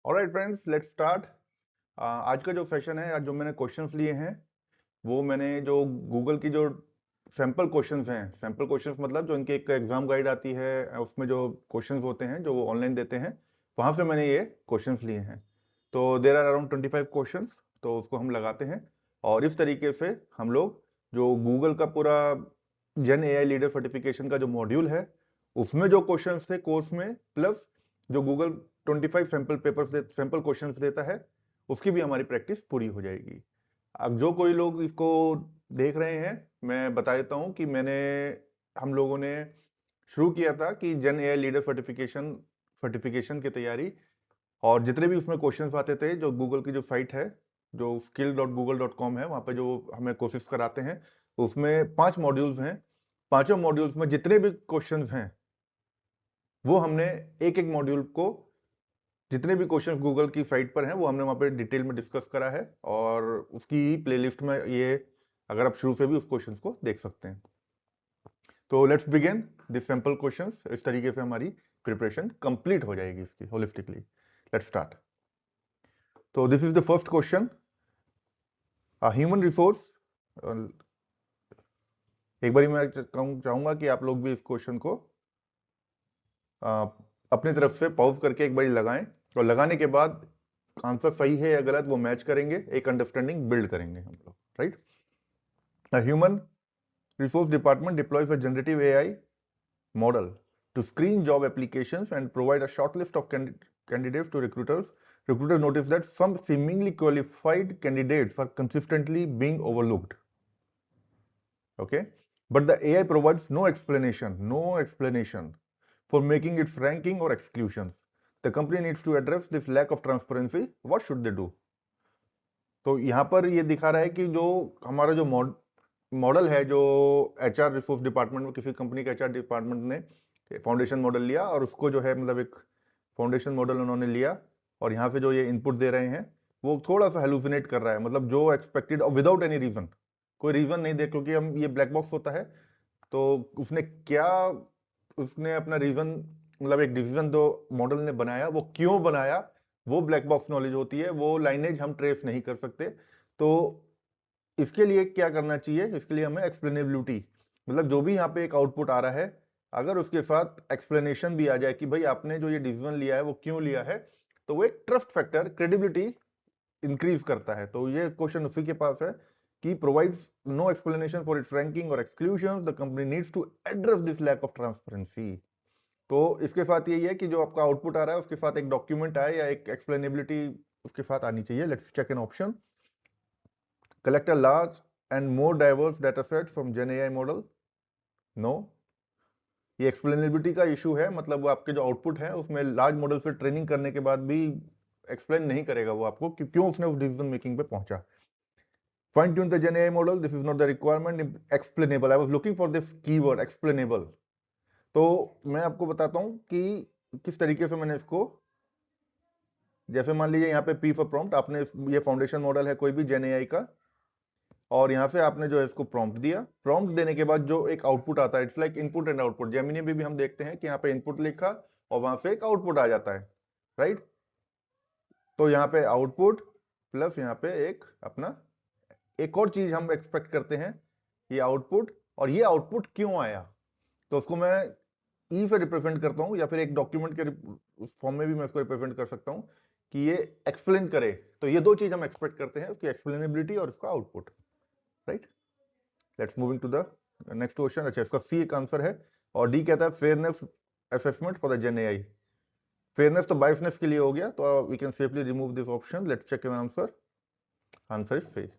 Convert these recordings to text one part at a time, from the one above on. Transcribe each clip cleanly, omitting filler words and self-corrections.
Alright friends, let's start. आज का जो सेशन है, आज जो मैंने क्वेश्चंस लिए हैं वो मैंने जो गूगल की जो सैंपल क्वेश्चंस हैं, सैंपल क्वेश्चंस मतलब जो इनकी एक एग्जाम गाइड आती है, उसमें जो क्वेश्चंस होते हैं जो वो ऑनलाइन देते हैं, वहां से मैंने ये क्वेश्चंस लिए हैं। तो देर आर अराउंड 25 क्वेश्चंस, तो उसको हम लगाते हैं और इस तरीके से हम लोग जो गूगल का पूरा जेन एआई लीडर सर्टिफिकेशन का जो मॉड्यूल है उसमें जो क्वेश्चंस थे कोर्स में, प्लस जो Google 25 sample papers sample questions देता है, उसकी भी हमारी प्रैक्टिस पूरी हो जाएगी। अब जो कोई लोग इसको देख रहे हैं, मैं बता देता हूं कि हम लोगों ने शुरू किया था कि जेन एआई लीडर सर्टिफिकेशन की तैयारी, और जितने भी उसमें क्वेश्चंस आते थे, जो गूगल की जो साइट है, जो skill.google.com है, वहां पे जो हमें कोर्सेज कराते हैं, उसमें 5 मॉड्यूल्स हैं। पांचों मॉड्यूल्स में जितने भी क्वेश्चंस हैं वो हमने एक एक मॉड्यूल को, जितने भी क्वेश्चंस गूगल की साइट पर हैं वो हमने वहां पे डिटेल में डिस्कस करा है, और उसकी प्लेलिस्ट में ये, अगर आप शुरू से भी उस क्वेश्चंस को देख सकते हैं। तो let's begin this sample questions. इस तरीके से हमारी प्रिपरेशन कंप्लीट हो जाएगी इसकी होलिस्टिकली। Let's start. तो this is the first question. Human resource, एक बार मैं चाहूंगा कि आप लोग भी इस क्वेश्चन को अपनी तरफ से पॉज करके एक बार लगाएं, और लगाने के बाद आंसर सही है या गलत वो मैच करेंगे, एक अंडरस्टैंडिंग बिल्ड करेंगे हम लोग, right. Human resource department deploys a generative AI model to screen job applications and provide a short list of candidates to recruiters. Recruiters notice that some seemingly qualified candidates are consistently being overlooked. Okay, but the AI provides no explanation for making its ranking or exclusions. The company needs to address this lack of transparency. What should they do? तो यहाँ पर ये दिखा रहा है कि जो हमारा जो मॉडल है, जो एचआर रिसोर्स डिपार्टमेंट में, किसी कंपनी के एचआर डिपार्टमेंट ने फाउंडेशन मॉडल लिया, और उसको जो है मतलब एक फाउंडेशन मॉडल उन्होंने लिया, और यहाँ पे जो ये इनपुट दे रहे हैं वो थोड़ा सा हेलुसिनेट कर रहा है, मतलब जो एक्सपेक्टेड, और विदाउट एनी रीजन, कोई रीजन नहीं दे, क्योंकि हम ये ब्लैक बॉक्स होता है। तो उसने क्या, उसने अपना रीजन, मतलब एक डिसीजन जो मॉडल ने बनाया वो क्यों बनाया, वो ब्लैक बॉक्स नॉलेज होती है, वो लाइनेज हम ट्रेस नहीं कर सकते। तो इसके लिए क्या करना चाहिए, इसके लिए हमें एक्सप्लेनेबिलिटी, मतलब जो भी यहाँ पे एक आउटपुट आ रहा है, अगर उसके साथ एक्सप्लेनेशन भी आ जाए कि भाई आपने जो ये डिसीजन लिया है वो क्यों लिया है, तो वो एक ट्रस्ट फैक्टर, क्रेडिबिलिटी इंक्रीज करता है। तो ये क्वेश्चन उसी के पास है कि provides no explanation for its ranking और exclusion, the company needs to address this lack of transparency. तो इसके साथ यही है कि जो आपका आउटपुट आ रहा है उसके साथ एक डॉक्यूमेंट आए या एक एक्सप्लेनेबिलिटी उसके साथ आनी चाहिए। Let's check an option. Collect a large and more diverse data set from Gen AI model. No. ये एक्सप्लेनेबिलिटी का इशू है, मतलब वो आपके जो आउटपुट है उसमें लार्ज मॉडल से ट्रेनिंग करने के बाद भी एक्सप्लेन नहीं करेगा वो आपको कि क्यों उसने उस डिसीजन मेकिंग पे पहुंचा। Fine tune the gen AI model, this is not the requirement, explainable. I was looking for this keyword explainable. तो मैं आपको बताता हूं कि किस तरीके से मैंने इसको, जैसे मान लीजिए यहाँ पे पी फॉर प्रॉम्प्ट, आपने ये फाउंडेशन मॉडल है कोई भी जेन एआई का, और यहाँ से आपने जो है इसको प्रॉम्प्ट दिया। प्रॉम्प्ट देने के बाद जो एक आउटपुट आता है, it's like input and output. Gemini में भी हम देखते हैं कि यहाँ पे इनपुट लिखा और वहां से एक आउटपुट आ जाता है, राइट। तो यहाँ पे आउटपुट प्लस यहाँ पे एक अपना, एक और चीज हम एक्सपेक्ट करते हैं, ये आउटपुट, और ये आउटपुट क्यों आया, तो उसको मैं ई से रिप्रेजेंट करता हूँ, या फिर एक डॉक्यूमेंट के उस फॉर्म में भी मैं इसको रिप्रेजेंट कर सकता हूँ कि ये एक्सप्लेन करे। तो ये दो चीज हम एक्सपेक्ट करते हैं, उसकी एक्सप्लेनेबिलिटी और उसका output, right. Let's moving to the next question. अच्छा, इसका सी एक आंसर है, और डी कहता है fairness assessment for the gen AI. Fairness तो बायसनेस के लिए हो गया, तो we can safely remove this option. Let's check an answer. Answer is C.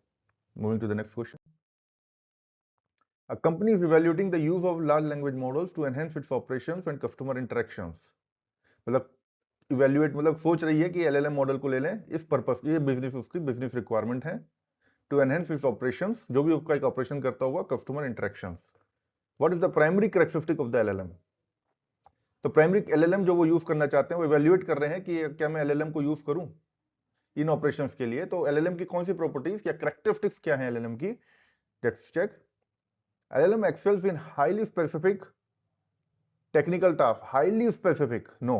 Moving to the next question. A company is evaluating the use of large language models to enhance its operations and customer interactions. मतलब evaluate, मतलब सोच रही है कि LLM model को ले लें इस पर्पस, ये बिजनेस, उसकी बिजनेस रिक्वायरमेंट है। टू एनहेंस इट्स ऑपरेशंस, जो भी उसका एक ऑपरेशन करता होगा, customer interactions. What is the primary characteristic of the LLM? तो प्राइमरी एलएलएम जो वो यूज करना चाहते हैं, वो इवेल्युएट कर रहे हैं कि क्या मैं एलएलएम को यूज करूं इन ऑपरेशंस के लिए। तो एलएलएम की कौन सी प्रॉपर्टीज या कैरेक्टरिस्टिक्स क्या है एलएलएम की? Let's check. LLM excels in highly specific technical task. Highly specific, no,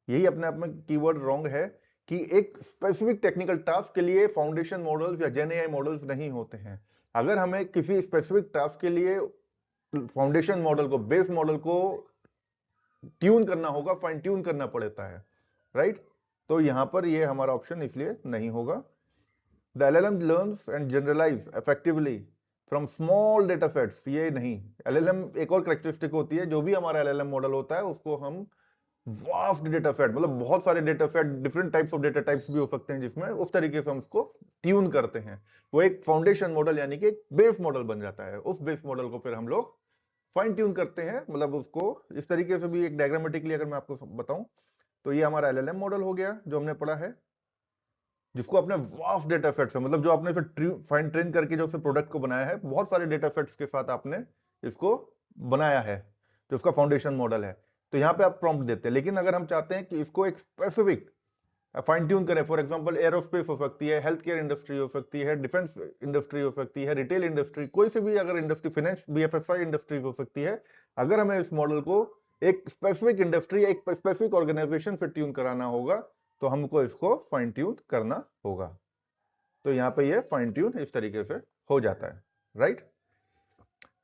यही अपने आप में कीवर्ड रॉन्ग है कि एक स्पेसिफिक टेक्निकल टास्क के लिए फाउंडेशन मॉडल्स या जेन एआई मॉडल्स नहीं होते हैं। अगर हमें किसी स्पेसिफिक टास्क के लिए फाउंडेशन मॉडल को, बेस मॉडल को ट्यून करना होगा, फाइन ट्यून करना पड़ता है, राइट? तो यहां पर ये हमारा ऑप्शन इसलिए नहीं होगा। The LLM learns and generalize effectively from small data sets, ये नहीं। एलएलएम एक और कैरेक्टरिस्टिक होती है, जो भी हमारा एलएलएम मॉडल होता है उसको हम वास्ट डेटा सेट, मतलब बहुत सारे data set, different types of data types भी हो सकते हैं, जिसमें उस तरीके से हम उसको ट्यून करते हैं। वो एक फाउंडेशन मॉडल यानी कि एक बेस मॉडल बन जाता है। उस बेस मॉडल को फिर हम लोग फाइन ट्यून करते हैं, मतलब उसको इस तरीके से भी एक डायग्रामेटिकली अगर मैं आपको बताऊं तो ये हमारा एलएलएम मॉडल हो गया जो हमने पढ़ा है, जिसको अपने वास्ट डेटा सेट से, मतलब जो आपने फिर फाइन ट्रेन करके जो प्रोडक्ट को बनाया है, बहुत सारे डेटा सेट्स के साथ आपने इसको बनाया है, जो उसका फाउंडेशन मॉडल है। तो यहाँ पे आप प्रॉम्प्ट देते हैं। लेकिन अगर हम चाहते हैं कि इसको एक स्पेसिफिक फाइन ट्यून करें, फॉर एग्जांपल एरोस्पेस हो सकती है, हेल्थ केयर इंडस्ट्री हो सकती है, डिफेंस इंडस्ट्री हो सकती है, रिटेल इंडस्ट्री, कोई से भी अगर इंडस्ट्री, फाइनेंस, बीएफएसआई इंडस्ट्रीज हो सकती है। अगर हमें इस मॉडल को एक स्पेसिफिक इंडस्ट्री, एक स्पेसिफिक ऑर्गेनाइजेशन से ट्यून कराना होगा, तो हमको इसको फाइन ट्यून करना होगा। तो यहाँ पे ये फाइन ट्यून इस तरीके से हो जाता है, राइट?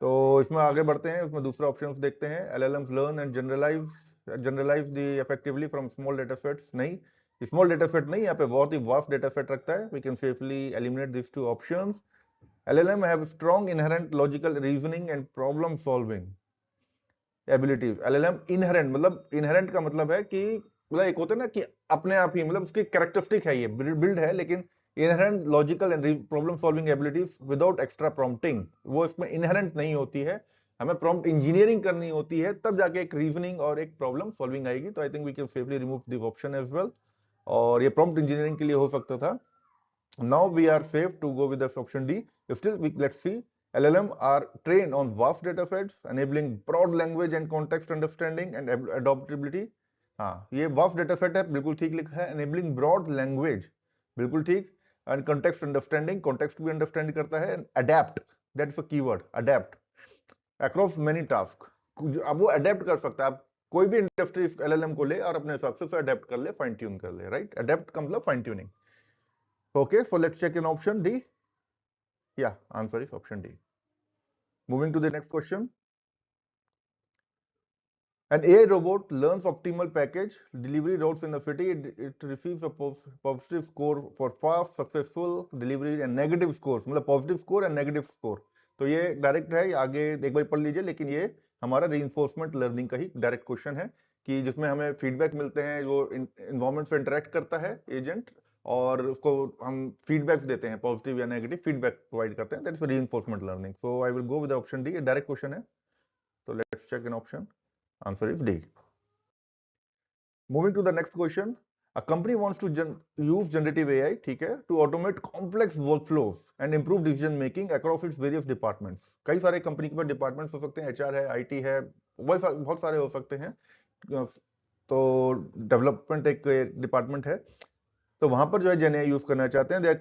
तो इसमें आगे बढ़ते हैं, इसमें दूसरा ऑप्शन देखते हैं। LLMs learn and generalize the effectively from small data sets, नहीं, स्मॉल डेटा सेट नहीं, यहाँ पे बहुत ही वास्ट डेटा सेट रखता है। We can safely eliminate this two options. LLM have strong inherent logical reasoning and problem solving abilities. LLM inherent, मतलब inherent का मतलब है कि, मतलब एक होता है ना कि अपने आप ही, मतलब उसकी कैरेक्टरिस्टिक है, ये बिल्ड है, लेकिन inherent logical and problem solving abilities without extra prompting, वो इसमें इनहेरेंट नहीं होती है। हमें प्रॉम्प्ट इंजीनियरिंग करनी होती है, तब जाके एक रीजनिंग और एक प्रॉब्लम सॉल्विंग आएगी। तो I think we can safely remove this option as well. और ये प्रॉम्प्ट इंजीनियरिंग के लिए हो सकता था। Now we are safe to go with the option D. Still, let's see. LLM are trained on vast data sets, enabling broad language and context understanding and adaptability. हाँ, ये vast data set है, बिल्कुल ठीक लिखा है। Enabling broad language, बिल्कुल ठीक। And context understanding, context भी understand करता है। And adapt, that's a keyword, adapt across many tasks. अब वो adapt कर सकता है। आप कोई भी इंडस्ट्री LLM को ले और अपने हिसाब से adapt कर ले, फाइन ट्यून कर ले, राइट? adapt का मतलब fine tuning. Okay, so let's check in option D. Yeah, answer is option D. Moving to the next question. An AI robot learns optimal package delivery routes in the city. It receives a positive score for fast, successful delivery and negative scores, मतलब positive score and negative score. तो ये direct है, आगे एक बार पढ़ लीजिए, लेकिन ये हमारा रीइंफोर्समेंट लर्निंग का ही डायरेक्ट क्वेश्चन है, कि जिसमें हमें फीडबैक मिलते हैं, जो इन्वायरमेंट से इंटरेक्ट करता है एजेंट, और उसको हम फीडबैक्स देते हैं, पॉजिटिव या नेगेटिव फीडबैक प्रोवाइड करते हैं। That is reinforcement learning. So I will go with option D, direct question है। तो let's check in option, answer is D. Moving to the next question. A company wants to use generative AI, ठीक है, to automate complex workflows and improve decision making across its various departments. कई सारे company के पास departments हो सकते हैं, HR है, IT है, बहुत सारे हो सकते हैं। तो डेवलपमेंट एक डिपार्टमेंट है, तो वहां पर जो है जेन एआई यूज करना चाहते हैं। They are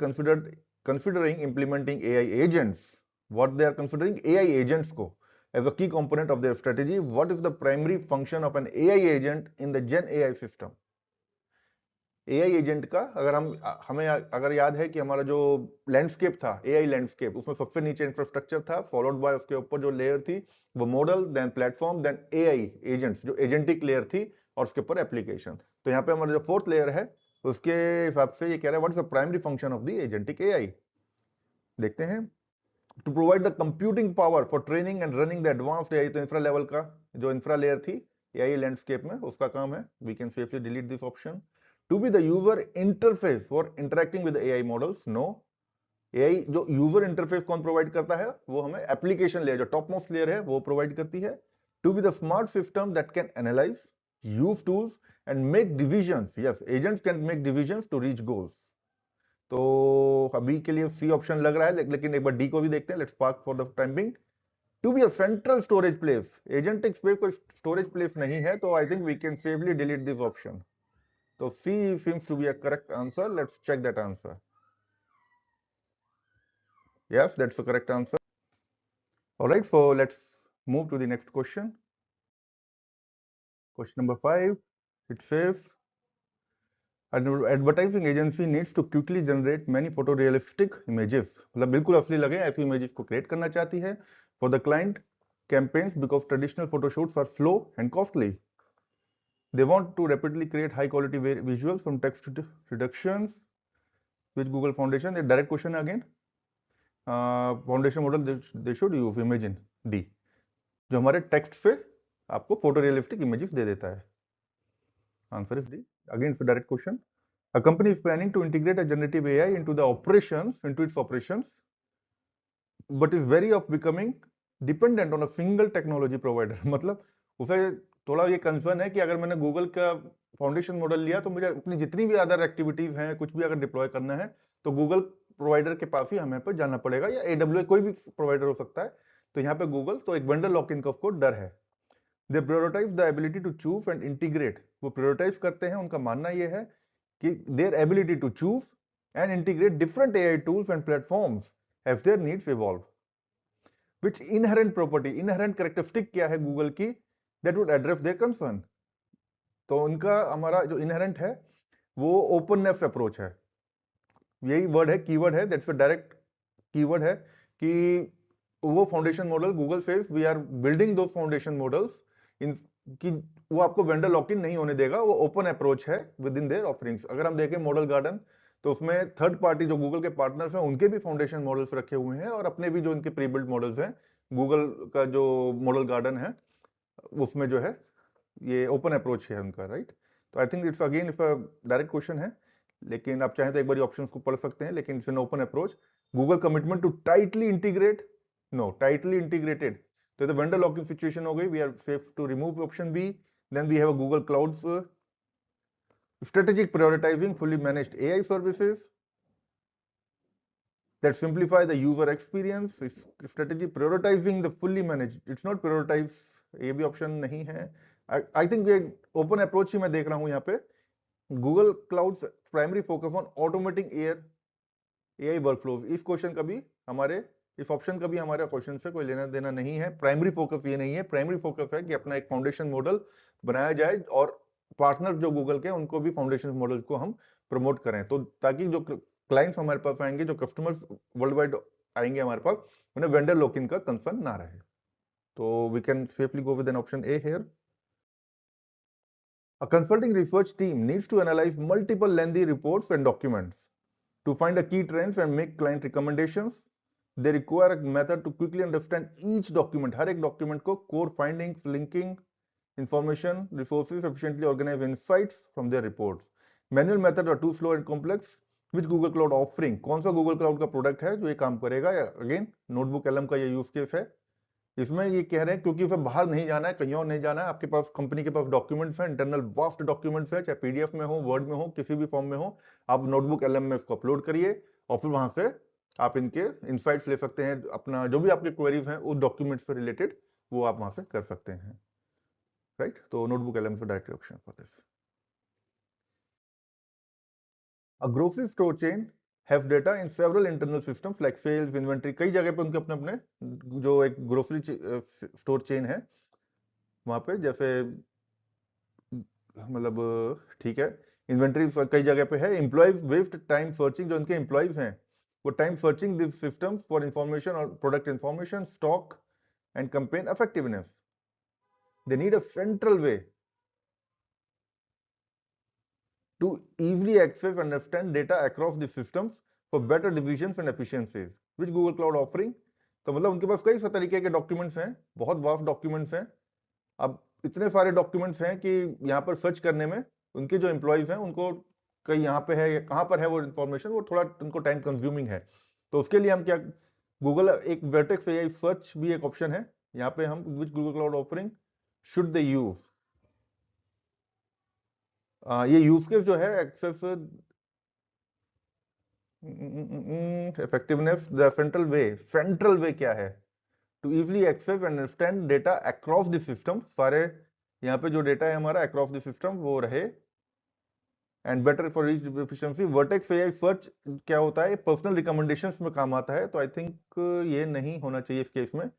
considering implementing AI agents. What they are considering? AI agents को as a key component of their strategy. What is the primary function of an AI agent in the Gen AI system? AI agent का अगर हमें अगर याद है कि हमारा जो लैंडस्केप था, AI लैंडस्केप, उसमें सबसे नीचे इंफ्रास्ट्रक्चर था, फॉलोड बाय उसके ऊपर जो लेयर थी वो model, then platform, then AI agents, जो एजेंटिक लेयर थी, और उसके ऊपर एप्लीकेशन। तो यहाँ पे हमारा जो फोर्थ लेयर है, उसके हिसाब से ये कह रहा है what is the primary function of the agentic AI। देखते हैं। To provide the computing power for training and running the advanced AI. तो इंफ्रा लेवल का जो इंफ्रा लेयर थी एआई लैंडस्केप में, उसका काम है। We can safely delete this option. To be the user interface for interacting with AI models, no. AI जो user interface कौन प्रोवाइड करता है? वो हमें एप्लीकेशन लेयर, जो टॉप मोस्ट लेयर है, वो प्रोवाइड करती है। To be the smart system that can analyse, use tools and make decisions. Yes, agents can make decisions to reach goals. तो अभी के लिए सी ऑप्शन लग रहा है, लेकिन एक बार डी को भी देखते हैं। Let's park for the time being. To be a central storage place, agentic space कोई स्टोरेज प्लेस नहीं है, तो I think we can safely delete this option. तो C seems to be a correct answer. Let's check that answer. Yes, that's the correct answer. Alright, so let's move to the next question. Question number 5. It says advertising agency needs to quickly generate many photorealistic images, मतलब बिल्कुल असली लगे ऐसी images को create करना चाहती है for the client campaigns because traditional photo shoots are slow and costly. They want to rapidly create high quality visuals from text reductions which Google Foundation, a direct question again, foundation model they should use imagine D, जो हमारे text पे आपको photo realistic images दे देता है. Answer is D. Again it's direct question. A company is planning to integrate a generative AI into its operations, but is wary of becoming dependent on a single technology provider. मतलब उसे थोड़ा ये concern है कि अगर मैंने Google का foundation model लिया तो मुझे अपनी जितनी भी अदर एक्टिविटीज हैं, कुछ भी अगर डिप्लॉय करना है तो गूगल प्रोवाइडर के पास ही हमें पर जाना पड़ेगा, या AWS कोई भी प्रोवाइडर हो सकता है. तो यहाँ पे गूगल तो एक वेंडर लॉक इन का उसको डर है. They prioritise the ability to choose and integrate. वो प्रायोरिटाइज करते हैं, उनका मानना ये है कि their ability to choose and integrate different AI tools and platforms as their needs evolve. Which inherent property, inherent characteristic क्या है गूगल की, that would address their concern. तो उनका हमारा जो इनहेरेंट है वो ओपननेस अप्रोच है. यही वर्ड है, कीवर्ड है, दैट्स अ डायरेक्ट कीवर्ड है कि वो foundation model Google says we are building दो फाउंडेशन मॉडल्स इन कि वो आपको वेंडर लॉक इन नहीं होने देगा. वो ओपन अप्रोच है विद इन देयर ऑफरिंग्स. अगर हम देखें मॉडल गार्डन तो उसमें थर्ड पार्टी जो गूगल के पार्टनर्स हैं उनके भी फाउंडेशन मॉडल्स रखे हुए हैं और अपने भी जो इनके प्री बिल्ड मॉडल्स हैं. गूगल का जो मॉडल गार्डन है उसमें जो है ये ओपन अप्रोच है उनका, राइट. तो I think it's again if direct question है, लेकिन आप चाहें तो एक बार ऑप्शंस को पढ़ सकते हैं, लेकिन it's an open approach. Google commitment to tightly integrate, no tightly integrated, तो ये वेंडर लॉकिंग सिचुएशन हो गई. We are safe to remove option B. Then we have a Google clouds strategic prioritizing fully managed AI services that simplify the user experience. Strategy prioritizing the fully managed, it's not prioritize, ये भी option नहीं है. I think ये open approach ही मैं देख रहा हूं यहाँ पे. Google clouds primary focus on automating AI workflows. इस क्वेश्चन का भी हमारे इस ऑप्शन का भी हमारे क्वेश्चन से कोई लेना देना नहीं है. प्राइमरी फोकस ये नहीं है. प्राइमरी फोकस है कि अपना एक फाउंडेशन मॉडल बनाया जाए और पार्टनर जो गूगल के उनको भी फाउंडेशन मॉडल को हम प्रमोट करें, तो ताकि जो क्लाइंट्स हमारे पास आएंगे, जो कस्टमर्स वर्ल्ड वाइड आएंगे हमारे पास, उन्हें वेंडर लॉक इन का कंसर्न ना रहे. तो we can safely go with an option A here. A consulting research team needs to analyze multiple lengthy reports and documents to find the key trends and make client recommendations. They require a method to quickly understand each document, हर एक document को, core findings, linking, information, resources, efficiently organize insights from their reports. Manual methods are too slow and complex. Which Google Cloud offering, कौन सा Google Cloud का product है जो ये काम करेगा? अगेन नोटबुक LM का ये यूज केस है. इसमें ये कह रहे हैं क्योंकि उसे बाहर नहीं जाना है, कहीं और नहीं जाना है, आपके पास कंपनी के पास डॉक्यूमेंट्स हैं, इंटरनल वास्ट डॉक्यूमेंट्स हैं, चाहे PDF में हो, वर्ड में हो, किसी भी फॉर्म में हो, आप नोटबुक LM में इसको अपलोड करिए और फिर वहां से आप इनके इनसाइट्स ले सकते हैं. अपना जो भी आपके क्वेरीज हैं उस डॉक्यूमेंट्स से रिलेटेड वो आप वहां से कर सकते हैं, राइट. तो नोटबुक LM से direct option for this. A grocery store chain have data in several internal systems like sales, inventory. कई जगह पे उनके अपने अपने जो एक ग्रोसरी स्टोर चेन है वहां पे, जैसे मतलब ठीक है, इन्वेंट्री कई जगह पे है. एम्प्लॉयज वेस्ट टाइम सर्चिंग, जो उनके एम्प्लॉयज हैं वो time searching this systems for information और product information, stock and campaign effectiveness. They need a central way to easily access and understand data across the systems for better decisions and efficiencies. Which Google Cloud offering? तो मतलब उनके पास कई सारे तरीके के documents हैं, बहुत वास्ट डॉक्यूमेंट्स हैं. अब इतने सारे डॉक्यूमेंट्स हैं कि यहाँ पर सर्च करने में उनके जो एम्प्लॉयज हैं उनको कहीं यहाँ पे है, कहाँ पर है वो इन्फॉर्मेशन, वो थोड़ा उनको टाइम कंज्यूमिंग है. तो उसके लिए हम क्या, गूगल एक वर्टेक्स AI सर्च भी एक ऑप्शन है. यहाँ पे हम which Google cloud offering should they use, ये यूज केस जो है access effectiveness, the central way क्या है? To easily access and understand data across the system. सारे यहाँ पे जो डेटा है हमारा अक्रॉस द सिस्टम वो रहे, and better for reach efficiency. Vertex AI search क्या होता है? पर्सनल रिकमेंडेशंस में काम आता है, तो आई थिंक ये नहीं होना चाहिए इस केस में.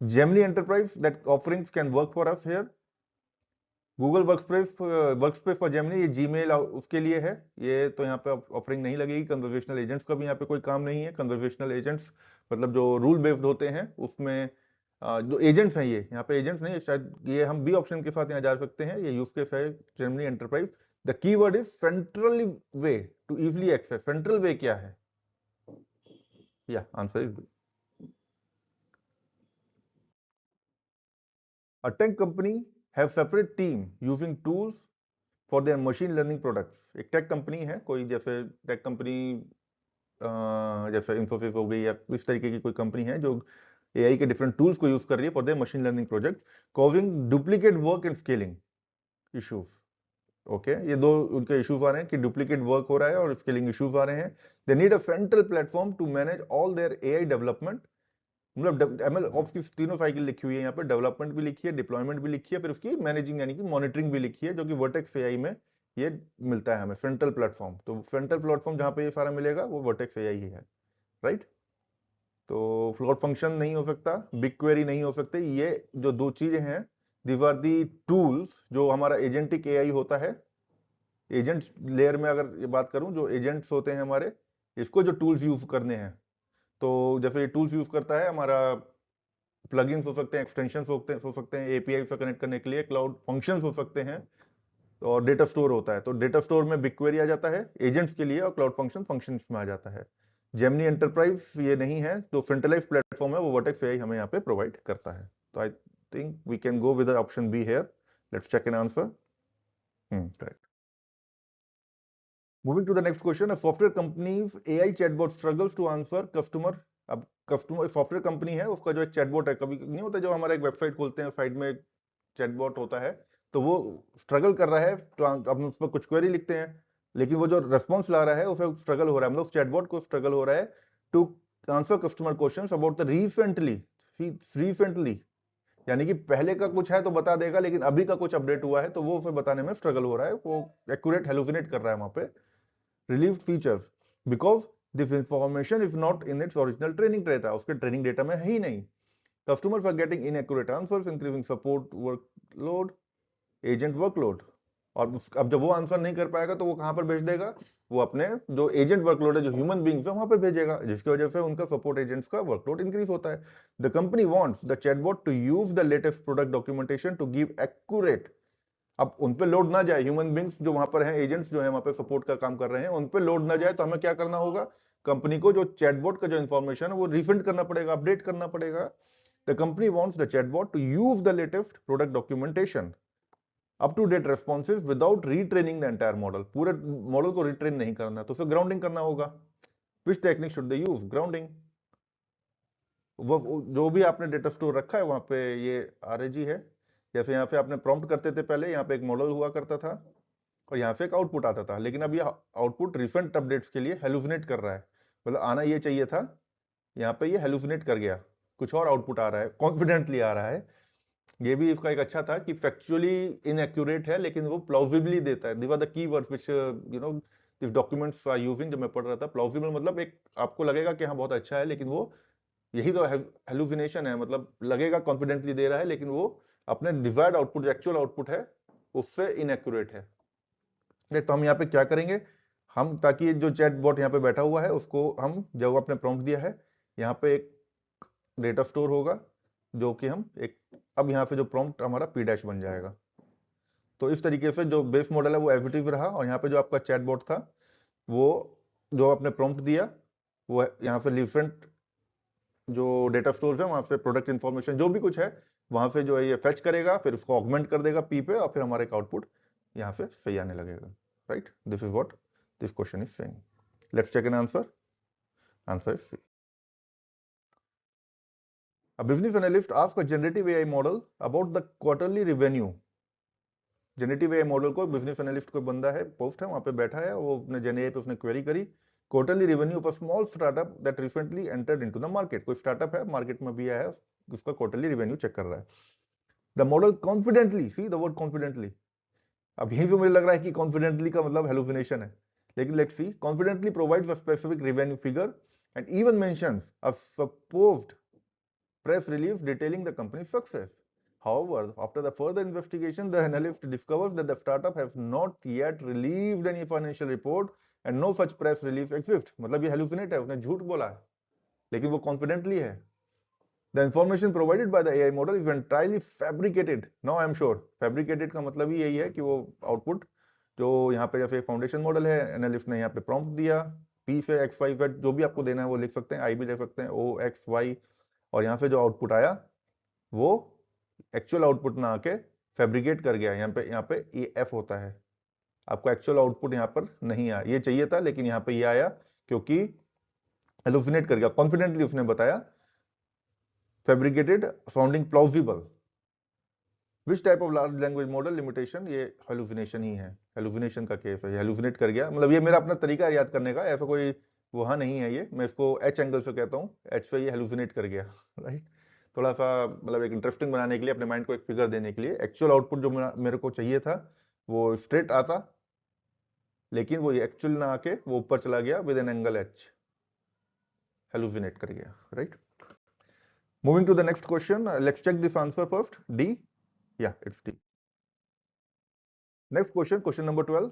Gemini enterprise that offerings can work for us here. Google workspace for Gemini, ये जीमेल उसके लिए है, ये तो यहाँ पे ऑफरिंग नहीं लगेगी। कन्वर्सेशनल एजेंट्स का भी यहाँ पे कोई काम नहीं है। कन्वर्सेशनल एजेंट्स मतलब जो रूल बेस्ड होते हैं उसमें जो एजेंट्स हैं, ये यहाँ पे एजेंट्स नहीं है, शायद ये हम बी ऑप्शन के साथ यहाँ जा सकते हैं। ये यूज केस है Gemini enterprise. The keyword is central way to easily access. Central way क्या है? या answer is a tech company have separate team using tools for their machine learning products। एक टेक कंपनी है कोई, जैसे tech company जैसे इंफोसिस हो गई या इस तरीके की कोई कंपनी है जो एआई के डिफरेंट टूल्स को यूज कर रही है for their machine learning project, causing duplicate work and scaling issues. Okay, ये दो उनके इश्यूज आ रहे हैं कि डुप्लीकेट वर्क हो रहा है और स्केलिंग इश्यूज आ रहे हैं। They need a central platform to manage all their AI development. मतलब एमएल ऑप्स की तीनों साइकिल लिखी हुई है यहाँ पे, डेवलपमेंट भी लिखी है, डिप्लॉयमेंट भी लिखी है, फिर उसकी मैनेजिंग यानी कि मॉनिटरिंग भी लिखी है, जो कि वर्टेक्स एआई में ये मिलता है हमें सेंट्रल प्लेटफॉर्म। तो सेंट्रल प्लेटफॉर्म जहाँ पे ये सारा मिलेगा वो वर्टेक्स एआई ही है, राइट। तो फ्लोट फंक्शन नहीं हो सकता, बिग क्वेरी नहीं हो सकते। ये जो दो चीजें हैं, दीज आर दी टूल्स जो हमारा एजेंटिक एआई होता है। एजेंट्स लेयर में अगर ये बात करूं, जो एजेंट्स होते हैं हमारे, इसको जो टूल्स यूज करने हैं, तो जैसे ये टूल्स यूज करता है हमारा, प्लगइन्स हो सकते हैं, एक्सटेंशंस हो सकते हैं एपीआई से कनेक्ट करने के लिए, क्लाउड फंक्शंस हो सकते हैं, और डेटा स्टोर होता है। तो डेटा स्टोर में बिग क्वेरी आ जाता है एजेंट्स के लिए, और क्लाउड फंक्शंस में आ जाता है। जेमिनी एंटरप्राइज ये नहीं है, जो सेंट्रलाइज्ड प्लेटफॉर्म है वो वर्टेक्स एआई हमें यहाँ पे प्रोवाइड करता है। तो I think we can go with option B here. Let's check an answer. Correct. Moving to the next question, a software company's AI chatbot struggles to answer customer. अब customer software company है, उसका जो एक chatbot है, कभी नहीं होता जो हमारा एक वेबसाइट खोलते हैं साइड में चैटबॉट होता है, तो वो स्ट्रगल कर रहा है, तो हम उस पर कुछ क्वेरी लिखते हैं, लेकिन वो जो रेस्पॉन्स ला रहा है उसे स्ट्रगल हो रहा है, मतलब चैटबॉट को स्ट्रगल हो रहा है to answer customer questions about the recently यानी कि पहले का कुछ है तो बता देगा, लेकिन अभी का कुछ अपडेट हुआ है तो वो उसे बताने में स्ट्रगल हो रहा है, वो एक्यूरेट हेलुसिनेट कर रहा है वहां पे relieved features because this information is not in its original training data। उसके ट्रेनिंग डेटा में है ही नहीं। customers are getting inaccurate answers, increasing support workload, agent workload। और अब जब वो आंसर नहीं कर पाएगा तो वो कहां पर भेज देगा? वो अपने जो एजेंट वर्कलोड है, जो ह्यूमन बींग्स है, वहां पर भेजेगा, जिसकी वजह से उनका सपोर्ट एजेंट्स का वर्कलोड इंक्रीज होता है। The company wants the chatbot to use the latest product documentation to give accurate. अब उन पे लोड ना जाए, ह्यूमन बींग्स जो वहां पर हैं, एजेंट्स जो है वहां पे सपोर्ट का काम कर रहे हैं, उन पे लोड ना जाए, तो हमें क्या करना होगा? कंपनी को जो चैटबॉट का जो इंफॉर्मेशन है वो रिफंड करना पड़ेगा, अपडेट करना पड़ेगा। The company wants the chatbot to use the latest product documentation, up to date responses without retraining the entire model. पूरे मॉडल को रिट्रेन नहीं करना, तो उसे ग्राउंडिंग करना होगा। Which technique should they use? Grounding. वो जो भी आपने डेटा स्टोर रखा है वहां पे, ये आरएजी है, जैसे यहाँ पे आपने प्रॉम्प्ट करते थे पहले, यहाँ पे एक मॉडल हुआ करता था और यहाँ पे एक आउटपुट आता था, लेकिन अब ये आउटपुट रिसेंट अपडेट्स के लिए हेलुसिनेट कर रहा है, मतलब आना ये चाहिए था, यहाँ पे ये हेलुसिनेट कर गया, कुछ और आउटपुट आ रहा है, कॉन्फिडेंटली आ रहा है। ये भी इसका एक अच्छा था कि फैक्चुअली इनएक्यूरेट है, लेकिन वो प्लॉजिबली देता है। These are the keywords which this documents are using. जब मैं पढ़ रहा था, प्लॉजिबल मतलब एक आपको लगेगा कि हाँ बहुत अच्छा है, लेकिन वो यही तो हेलुसिनेशन है, मतलब लगेगा कॉन्फिडेंटली दे रहा है, लेकिन वो अपने डिजायर्ड आउटपुट, जो एक्चुअल आउटपुट है, उससे इनएक्यूरेट है। तो हम यहाँ पे क्या करेंगे, हम ताकि जो चैट बॉट यहाँ पे बैठा हुआ है उसको हम, जब आपने प्रॉम्प्ट दिया है, यहाँ पे एक डेटा स्टोर होगा, जो कि हम एक, अब यहाँ से जो प्रॉम्प्ट हमारा पी डैश बन जाएगा। तो इस तरीके से जो बेस मॉडल है वो एविटिव रहा, और यहाँ पे जो आपका चैट बॉट था, वो जो आपने प्रॉम्प्ट दिया, वो यहाँ से डिफरेंट जो डेटा स्टोर्स है वहां से प्रोडक्ट इन्फॉर्मेशन जो भी कुछ है वहां से जो है ये फेच करेगा, फिर उसको ऑगमेंट कर देगा पी पे, और फिर हमारे आउटपुट यहाँ से सही आने लगेगा, right. This is what this question is saying. Let's check an answer. Answer is C. A business analyst asked a generative AI model about the quarterly revenue। Generative AI model को business analyst कोई बंदा है, post है, वहां पे बैठा है, वो अपने जेन एआई पे उसने क्वेरी करी, quarterly revenue of a small startup that recently entered into the market. कोई स्टार्टअप है, मार्केट में भी आया है, उसका क्वार्टरली रेवेन्यू चेक कर रहा है। The model confidently, C the word confidently, अब यही पे मुझे लग रहा है कि कॉन्फिडेंटली का मतलब हेलुसिनेशन है, लेकिन let's see, confidently provides a specific revenue figure and even mentions a supposed press release detailing the company success. However, after the further investigation, the analyst discovers that the startup has not yet released any financial report and no such press release exists. मतलब ये hallucinate है, उसने झूठ बोला है, लेकिन वो confidently है. The information provided by the AI model is entirely fabricated. Now I am sure. Fabricated का मतलब ही यही है कि वो output जो यहाँ पे जैसे फाउंडेशन मॉडल है, एनालिस्ट ने यहाँ पे प्रॉम्प्ट दिया, P से X, Y, Z जो भी आपको देना है वो लिख सकते हैं, I भी लिख सकते हैं, O, X, Y, और यहाँ पे जो आउटपुट आया वो एक्चुअल आउटपुट ना आके फैब्रिकेट कर गया. यहाँ पे ये F होता है, आपको एक्चुअल आउटपुट यहाँ पर नहीं आया, ये चाहिए था लेकिन यहाँ पे ये आया क्योंकि हेलुसिनेट कर गया, कॉन्फिडेंटली उसने बताया, fabricated sounding plausible. Which type of large language model limitation, ये हेलुसिनेशन ही है, हेलुसिनेशन का केस है, ये हेलुसिनेट कर गया. मतलब ये मेरा अपना तरीका है याद करने का, ऐसा कोई वहाँ नहीं है, ये मैं इसको H एंगल से कहता हूँ, H पे ये हेलुसिनेट कर गया. राइट, थोड़ा सा मतलब एक इंटरेस्टिंग बनाने के लिए, अपने माइंड को एक फिगर देने के लिए. एक्चुअल आउटपुट जो मेरे को चाहिए था वो स्ट्रेट आता, लेकिन वो एक्चुअल ना आके वो ऊपर चला गया with an angle H, hallucinate कर गया. Right, moving to the next question, let's check this answer first. D, yeah, it's D. Next question, question number 12.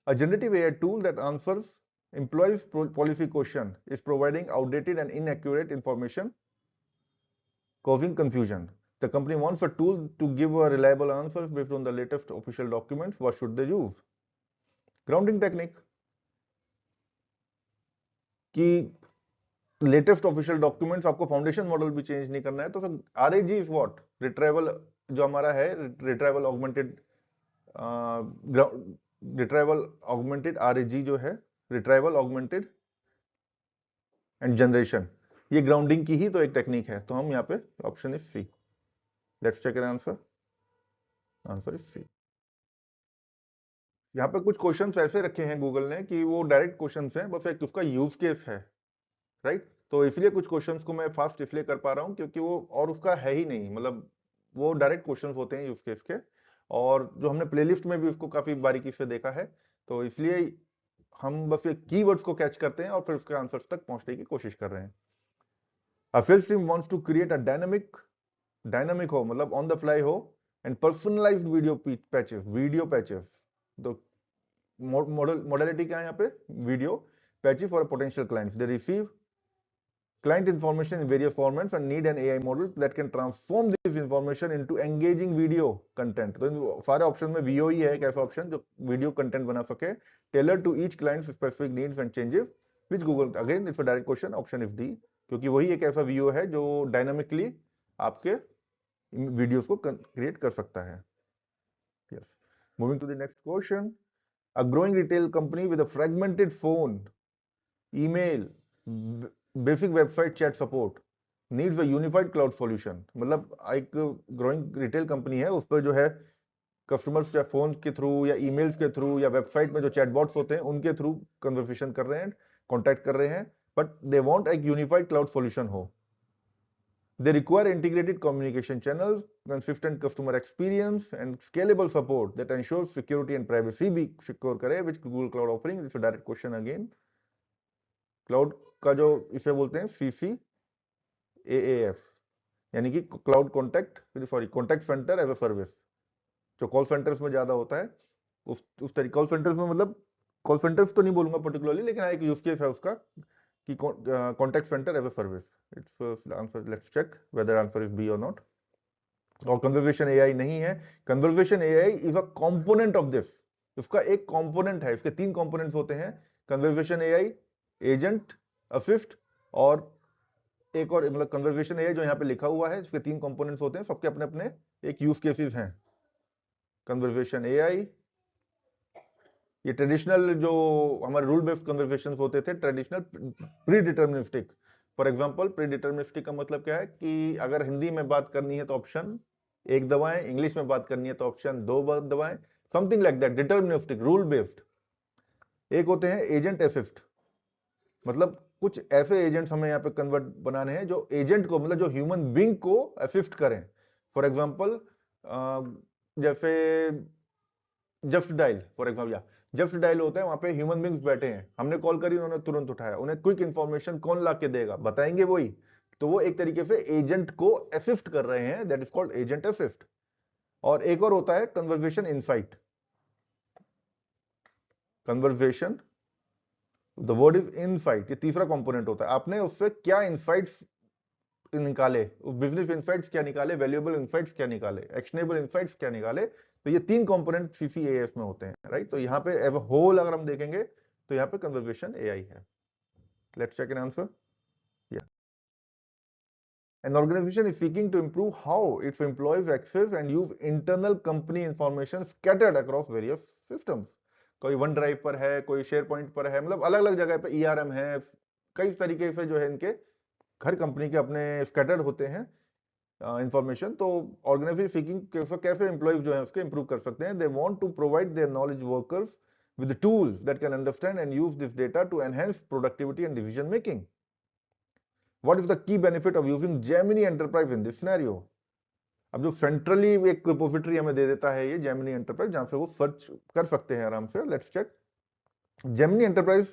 A generative AI tool that answers employees policy question is providing outdated and inaccurate information, causing confusion. The company wants a tool to give a reliable answers based on the latest official documents. What should they use? Grounding technique. कि latest official documents, आपको foundation model भी change नहीं करना है, तो sir RAG is what, retrieval जो हमारा है, रिट्राइवल ऑगमेंटेड RAG जो है, रिट्राइवल ऑगमेंटेड एंड जनरेशन, ये ग्राउंडिंग की ही तो एक टेक्निक है. तो हम यहाँ पे option is C. Let's check an answer. Answer is C. यहाँ पे कुछ क्वेश्चंस ऐसे रखे हैं गूगल ने कि वो डायरेक्ट क्वेश्चंस हैं, बस एक उसका यूज केस है. राइट, तो इसलिए कुछ क्वेश्चंस को मैं फास्ट इसलिए कर पा रहा हूँ क्योंकि वो और उसका है ही नहीं, मतलब वो डायरेक्ट क्वेश्चंस होते हैं यूज केस के, और जो हमने प्लेलिस्ट में भी उसको काफी बारीकी से देखा है, तो इसलिए हम बस ये कीवर्ड्स को कैच करते हैं और फिर उसके आंसर्स तक पहुंचने की कोशिश कर रहे हैं. A sales team wants to create a dynamic हो, मतलब on the fly हो, and personalized video patches. तो modality क्या है यहाँ पे, video patches for a potential clients. They receive client information in various formats and need an AI model that can transform this information into engaging video content. तो सारे option में VO ही है एक ऐसा ऑप्शन जो वीडियो कंटेंट बना सके, tailored to each client's specific needs and changes, which Google, again it's a direct question, option is D, क्योंकि वही एक ऐसा VO है जो डायनामिकली आपके वीडियोस को क्रिएट कर सकता है. Yes. Moving to the next question. A growing retail company with a fragmented phone, email, basic website chat support needs a unified cloud solution. मतलब एक ग्रोइंग रिटेल कंपनी है, उस पर जो है कस्टमर्स या फोन के थ्रू या ईमेल्स के थ्रू या वेबसाइट में जो चैटबॉट्स होते हैं उनके थ्रू कन्वर्सेशन कर रहे हैं, कॉन्टैक्ट कर रहे हैं, बट दे वांट एक यूनिफाइड क्लाउड सॉल्यूशन हो. They require integrated communication channels, consistent customer experience, and scalable support that ensures security and privacy भी सिक्योर करे, which Google Cloud offering. It's a direct question again. Cloud का जो इसे बोलते हैं CCAAS, यानी कि cloud contact centre as a service, जो कॉल सेंटर्स में ज्यादा होता है, उस तरीके कॉल सेंटर्स में, मतलब कॉल सेंटर्स तो नहीं बोलूंगा पर्टिकुलरली, लेकिन एक यूज केस है उसका कि contact centre as a service. It's answer, let's check whether answer is B और नॉट. और कन्वर्सेशन एआई नहीं है, conversation AI is a component of this, उसका एक कंपोनेंट है, इसके 3 कंपोनेंट्स होते हैं, कन्वर्सेशन एआई, एजेंट असिस्ट, और एक और, मतलब कन्वर्सेशन एआई जो यहाँ पे लिखा हुआ है, इसके 3 कंपोनेंट्स होते हैं, सबके अपने अपने एक यूज केसेस हैं. कन्वर्सेशन एआई, ये ट्रेडिशनल जो हमारे रूल बेस्ड कन्वर्सेशंस होते थे, traditional pre deterministic. For example, pre deterministic का मतलब क्या है कि अगर हिंदी में बात करनी है तो ऑप्शन 1 दबाएं, इंग्लिश में बात करनी है तो ऑप्शन 2 दबाएं, something like that, deterministic rule based. एक होते हैं एजेंट असिस्ट, मतलब कुछ ऐसे एजेंट्स हमें यहाँ पे कन्वर्ट बनाने हैं जो एजेंट को, मतलब जो ह्यूमन बीइंग को असिस्ट करें. फॉर एग्जांपल जैसे जस्ट डायल, फॉर एग्जांपल, या जस्ट डायल होता है, वहां पे ह्यूमन बींग्स बैठे हैं, हमने कॉल करी, उन्होंने तुरंत उठाया, उन्हें क्विक इंफॉर्मेशन कौन ला के देगा, बताएंगे वही, तो वो एक तरीके से एजेंट को असिस्ट कर रहे हैं, that is called agent assist. और एक और होता है conversation insight. Conversation, the word is insight, ये तीसरा कंपोनेंट होता है। आपने उससे क्या इनसाइट्स निकाले, बिजनेस इनसाइट्स क्या निकाले, वैल्यूएबल इनसाइट्स क्या निकाले, एक्शनेबल इनसाइट्स क्या निकाले। तो ये तीन कंपोनेंट सीसीएएस में होते हैं, राइट। तो यहाँ पे एज अ होल अगर हम देखेंगे तो यहाँ पे कन्वर्सेशन एआई है। Let's check an answer. An organization is seeking to improve how its employees access and use internal company information scattered across various systems. कोई वन ड्राइव पर है, कोई शेयर पॉइंट पर है, मतलब अलग अलग जगह पे ईआरएम है, कई तरीके से जो है इनके हर कंपनी के अपने स्कैटर्ड होते हैं इंफॉर्मेशन। तो ऑर्गेनाइजेशन सीकिंग कैसे एम्प्लॉइज जो है उसके इंप्रूव कर सकते हैं। They want to provide their knowledge workers with tools that can understand and use this data to enhance productivity and decision making. What is the key benefit of using Gemini Enterprise in this scenario? अब जो centrally एक repository हमें दे देता है ये Gemini Enterprise, जहां से वो सर्च कर सकते हैं आराम से। Let's check. Gemini Enterprise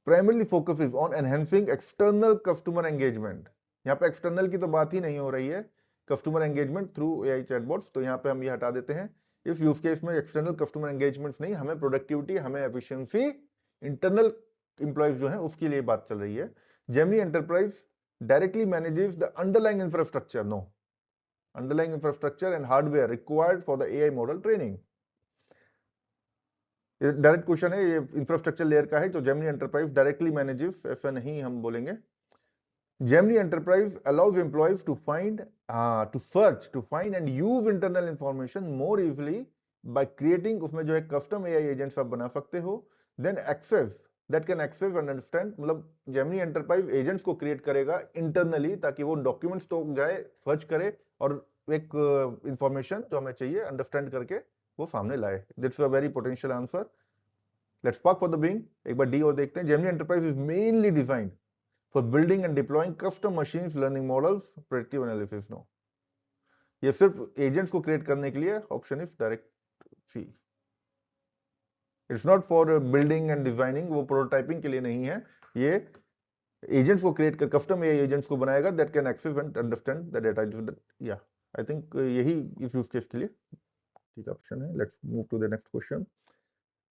primarily focuses on enhancing external customer engagement। यहाँ पे एक्सटर्नल की तो बात ही नहीं हो रही है, customer engagement through AI chatbots. तो यहाँ पे हम ये हटा देते हैं। इस यूज केस में एक्सटर्नल कस्टमर एंगेजमेंट्स नहीं, हमें प्रोडक्टिविटी, हमें एफिशिएंसी, इंटरनल इंप्लॉइज जो है उसके लिए बात चल रही है। Gemini Enterprise directly manages the underlying infrastructure, no, underlying infrastructure and hardware required for the AI model training। ये डायरेक्ट क्वेश्चन है, ये इंफ्रास्ट्रक्चर लेयर का है। तो Gemini Enterprise डायरेक्टली मैनेजेस, ऐसा नहीं हम बोलेंगे। Gemini Enterprise allows employees to search, to find and use internal information more easily by creating, उसमें जो है कस्टम AI एजेंट्स आप बना सकते हो। Then access, that can access and understand, मतलब Gemini Enterprise एजेंट्स को क्रिएट करेगा इंटरनली, ताकि वो डॉक्यूमेंट्स तो जाए, सर्च करे और एक इंफॉर्मेशन जो हमें चाहिए अंडरस्टैंड करके वो सामने लाए। That's a very potential answer. Let's park for the being. एक बार डी और देखते हैं। Gemini Enterprise is mainly designed for building and deploying custom machines learning models, predictive analysis, no। ये सिर्फ एजेंट्स को क्रिएट करने के लिए, option is direct C. It's not for building and designing, वो प्रोटोटाइपिंग के लिए नहीं है। ये एजेंट्स को क्रिएट कर, कस्टम एजेंट्स को बनाएगा that can access and understand the data. या आई थिंक यही इस यूज केस के लिए ठीक ऑप्शन है। Let's move to the next question.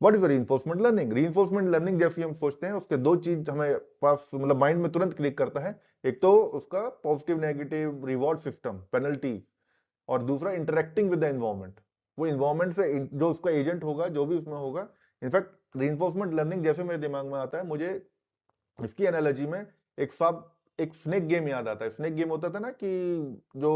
What is reinforcement learning? Reinforcement learning जैसे हम सोचते हैं उसके दो चीज हमें पास, मतलब माइंड में तुरंत क्लिक करता है। एक तो उसका positive negative reward system, penalty, और दूसरा इंटरेक्टिंग विद द एनवायरनमेंट। वो एनवायरनमेंट से जो उसका एजेंट होगा, जो भी उसमें होगा। इनफैक्ट रीइंफोर्समेंट लर्निंग जैसे मेरे दिमाग में आता है, मुझे इसकी एनालॉजी में एक स्नेक गेम याद आता है। स्नेक गेम होता था ना कि जो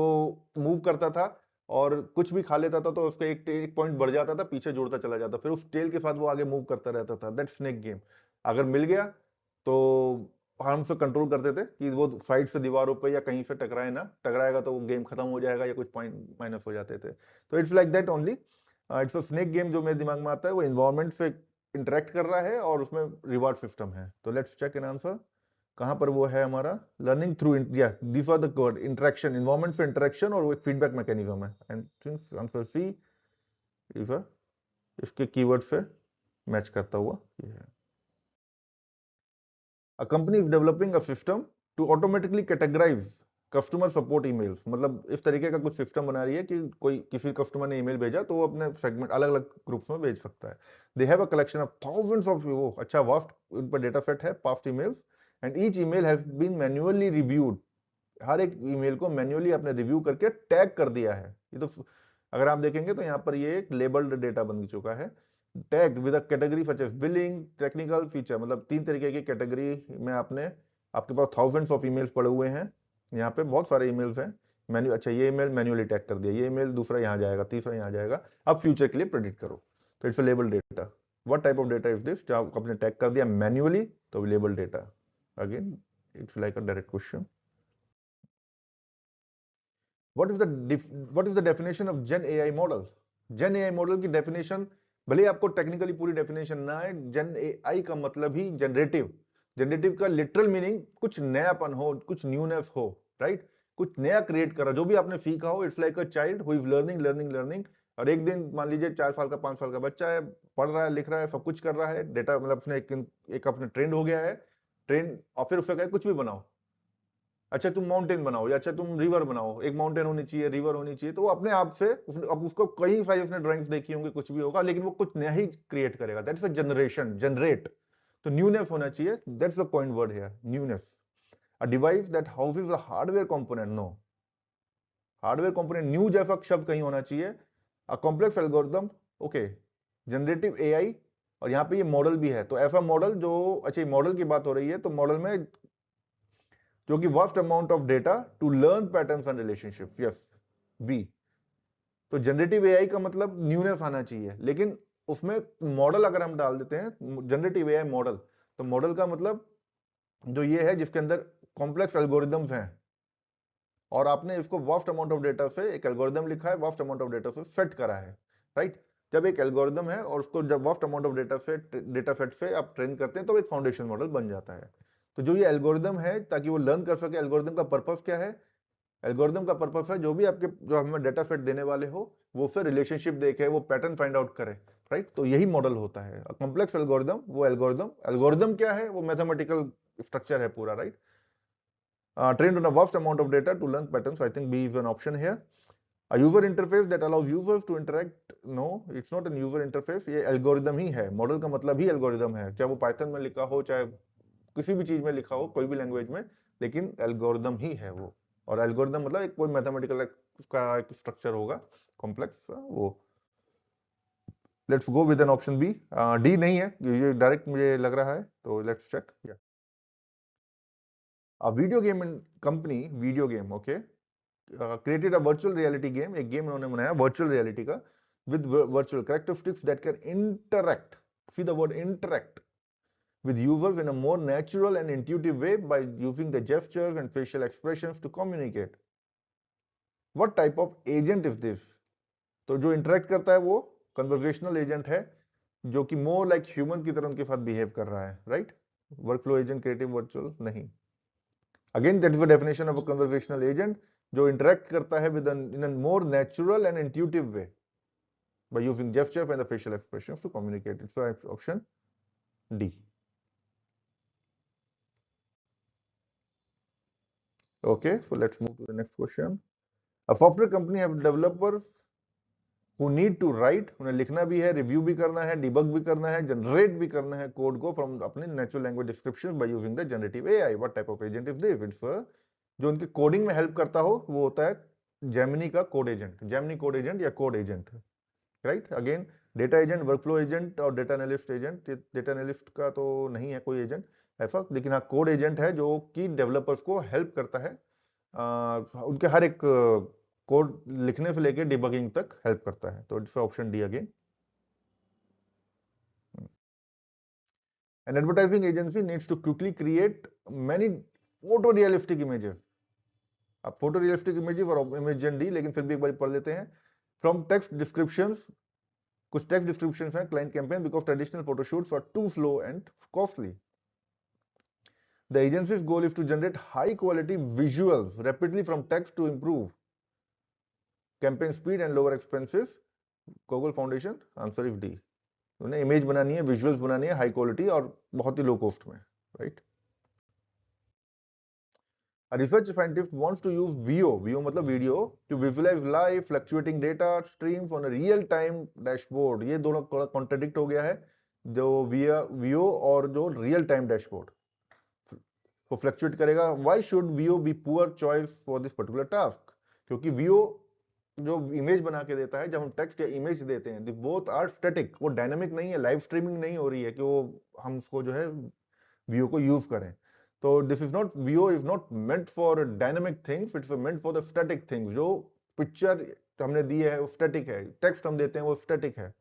मूव करता था और कुछ भी खा लेता था तो उसका एक पॉइंट बढ़ जाता था, पीछे जोड़ता चला जाता, फिर उस टेल के साथ वो आगे मूव करता रहता था। दैट स्नेक गेम अगर मिल गया तो हम उसे कंट्रोल करते थे कि वो साइड से दीवारों पे या कहीं से टकराए ना, टकराएगा तो वो गेम खत्म हो जाएगा या कुछ पॉइंट माइनस हो जाते थे। तो it's like that only. It's a snake game जो मेरे दिमाग में आता है, वो एनवायरनमेंट से इंटरेक्ट कर रहा है और उसमें रिवार्ड सिस्टम है। तो लेट्स चेक एन आंसर। कहां पर वो है हमारा? लर्निंग थ्रू, या this are the word, interaction, environment से इंटरेक्शन, और वो एक फीडबैक मैकेनिज्म है। And since answer C is a, इसके कीवर्ड से मैच करता हुआ ये है। A company is developing a system to automatically categorize customer support emails. मतलब इस तरीके का कुछ सिस्टम बना रही है कि कोई किसी कस्टमर ने ईमेल भेजा तो वो अपने सेगमेंट अलग अलग ग्रुप्स में भेज सकता है। They have a collection of thousands of, वो अच्छा वास्ट उन पर डेटा सेट है, past emails, and each email has been manually reviewed. हर एक ईमेल को मैन्युअली आपने रिव्यू करके टैग कर दिया है। ये तो अगर आप देखेंगे तो यहाँ पर ये एक लेबल्ड डेटा बन चुका है, tagged with a category such as billing, technical feature. मतलब तीन तरीके की कैटेगरी में आपने, आपके पास थाउजेंड्स ऑफ ईमेल्स पड़े हुए हैं, यहाँ पे बहुत सारे ईमेल्स हैं। मैन्यू, अच्छा ये ईमेल मैन्युअली टैग कर दिया, ये ईमेल दूसरा यहाँ जाएगा, तीसरा यहाँ जाएगा, अब फ्यूचर के लिए प्रेडिक्ट करो। तो it's label data. What type of data is this? जब आपने टैग कर दिया मैन्युअली तो label data. Again it's like a direct question. What is the definition of Gen AI model? Gen AI model की definition, भले आपको technically पूरी definition ना है, Gen AI का मतलब ही जनरेटिव। जनरेटिव का लिटरल मीनिंग कुछ नयापन हो, कुछ न्यूनेस हो, राइट? कुछ नया क्रिएट करा, जो भी आपने सीखा हो। It's like a child who is learning learning learning. और एक दिन मान लीजिए 4 साल का 5 साल का बच्चा है, पढ़ रहा है, लिख रहा है, सब कुछ कर रहा है, डेटा मतलब उसने एक अपने ट्रेंड हो गया है, ट्रेंड, और फिर उससे कहे कुछ भी बनाओ, अच्छा तुम माउंटेन बनाओ या अच्छा तुम रिवर बनाओ, एक माउंटेन होनी चाहिए, रिवर होनी चाहिए, तो वो अपने आप से अब उसको कई सारी उसने ड्राइंग्स देखी होंगी, कुछ भी होगा, लेकिन वो कुछ नया ही क्रिएट करेगा। That's a generation, generate. तो न्यूनेस होना चाहिए, that's the point word here, newness. A device that houses a hardware component, no, hardware component, new जैसा शब्द कहीं होना चाहिए। A complex algorithm, okay, generative AI, और यहाँ पे ये मॉडल भी है, तो ऐसा मॉडल जो, अच्छा मॉडल की बात हो रही है, तो मॉडल में जो कि vast amount of data to learn patterns and relationship, yes, B. तो जनरेटिव एआई का मतलब न्यूनेस आना चाहिए, लेकिन उसमें मॉडल अगर हम डाल देते हैं जनरेटिव एआई मॉडल, तो मॉडल का मतलब जो ये है जिसके अंदर कॉम्प्लेक्स एल्गोरिदम्स हैं, और आपने इसको वास्ट अमाउंट ऑफ डेटा से एक एल्गोरिदम लिखा है, वास्ट अमाउंट ऑफ डेटा से सेट करा है, राइट। जब एक एल्गोरिदम है और उसको जब वास्ट अमाउंट ऑफ डेटा से, डेटा सेट से आप ट्रेन करते हैं, तो एक फाउंडेशन मॉडल बन जाता है। तो जो ये एल्गोरिदम है, ताकि वो लर्न कर सके, एल्गोरिदम का पर्पस क्या है? एल्गोरिदम का पर्पस है जो भी आपके, जो हमें डेटा सेट देने वाले हो, वो उससे रिलेशनशिप देखे, वो पैटर्न फाइंड आउट करे, राइट। तो यही मॉडल होता है कॉम्प्लेक्स एल्गोरिदम। वो एल्गोरिदम, एल्गोरिदम क्या है? वो मैथमेटिकल स्ट्रक्चर है पूरा, right. Trained on a vast amount of data to learn patterns. I think B is an option here. A user interface that allows users to interact. No, it's not a user interface. ये algorithm ही है, model का मतलब ही algorithm है, चाहे वो Python में लिखा हो, चाहे किसी भी चीज में लिखा हो, कोई भी लैंग्वेज में, लेकिन एल्गोरिदम ही है वो। और एल्गोरिदम मतलब एक कोई मैथमेटिकल का एक स्ट्रक्चर होगा कॉम्प्लेक्स वो। Let's go with an option B. D नहीं है, ये डायरेक्ट मुझे लग रहा है, तो let's check. Video game company, video game, okay, created a virtual reality game, एक गेम उन्होंने बनाया virtual reality का, with virtual characteristics that can interact, see the word interact, with users in a more natural and intuitive way by using the gestures and facial expressions to communicate. What type of agent is this? तो जो interact करता है वो conversational agent है, जो कि more like human की तरह उनके साथ behave कर रहा है, right? Workflow agent, creative virtual नहीं। Again, that is the definition of a conversational agent, जो interact करता है in a more natural and intuitive way by using gestures and the facial expressions to communicate it. So option D. Okay, so let's move to the next question. A software company have developers who need to write, उन्हें लिखना भी है, review भी करना है, debug भी करना है, जनरेट भी करना है कोड को फ्रॉम अपने natural language description by using the generative AI. What type of agent is this? It's जो उनकी कोडिंग में हेल्प करता हो, वो होता है जेमिनी का code agent, Gemini code agent या code agent, right. Again data agent, workflow agent और data analyst agent, data analyst का तो नहीं है कोई एजेंट ऐसा, लेकिन हाँ कोड एजेंट है जो कि डेवलपर्स को हेल्प करता है, उनके हर एक कोड लिखने से लेके डिबगिंग तक हेल्प करता है। तो it's option D again. An advertising agency needs to quickly create many photorealistic images. अब फोटोरियलिस्टिक इमेजेस और इमेज डी, लेकिन फिर भी एक बार पढ़ लेते हैं। फ्रॉम टेक्स्ट डिस्क्रिप्शंस, कुछ टेक्स्ट डिस्क्रिप्शंस हैं client campaign, because traditional photoshoots are too slow and costly. The agency's goal is to generate high quality visuals rapidly from text to improve campaign speed and lower expenses. Google Foundation, answer is D. उन्हें image बनानी है, visuals बनानी है high quality और बहुत ही low cost में, right. A research scientist wants to use VO, VO मतलब video, to visualize live fluctuating data streams on a real time dashboard. ये दोनों कॉन्ट्रडिक्ट हो गया है, जो VO और जो रियल टाइम डैशबोर्ड को फ्लक्चुएट करेगा। Why should VO be poor choice for this particular task? क्योंकि VO जो इमेज बना के देता है, जब हम टेक्स्ट या इमेज देते हैं, बोथ आर स्टैटिक, वो डायनामिक नहीं है, लाइव स्ट्रीमिंग नहीं हो रही है कि वो हम उसको जो है VO को यूज करें। तो this is not, VO is not meant for dynamic things, it's meant for the static things. जो पिक्चर हमने दी है वो स्टैटिक है, टेक्स्ट हम देते हैं वो स्टैटिक है,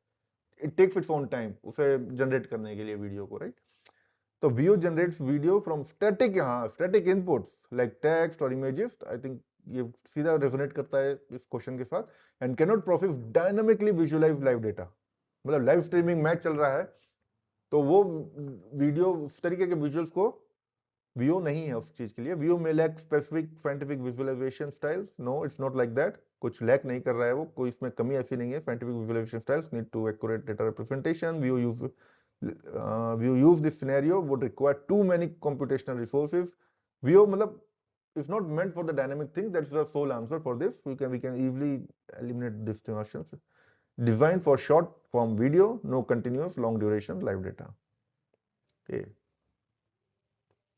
it takes its own time उसे जनरेट करने के लिए वीडियो को, राइट। तो VO generates video from static, यहाँ स्टैटिक इनपुट्स लाइक टेक्स्ट और इमेजेस। आई थिंक ये सीधा रेजोनेट करता है इस क्वेश्चन के साथ। And can not process dynamically visualise live data, मतलब लाइव स्ट्रीमिंग मैच चल रहा है तो वो वीडियो उस तरीके के विजुअल्स को VO नहीं है उस चीज के लिए। VO में lack specific scientific visualisation styles, no it's not like that, कुछ लैक नहीं कर रहा है वो, कोई इसमें कमी ऐसी नहीं है। Scientific visualisation styles need to accurate data representation. VO use this scenario would require too many computational resources. VO मतलब is not meant for the dynamic thing. That's the sole answer for this. We can easily eliminate these two options. Designed for short form video, no continuous long duration live data. A.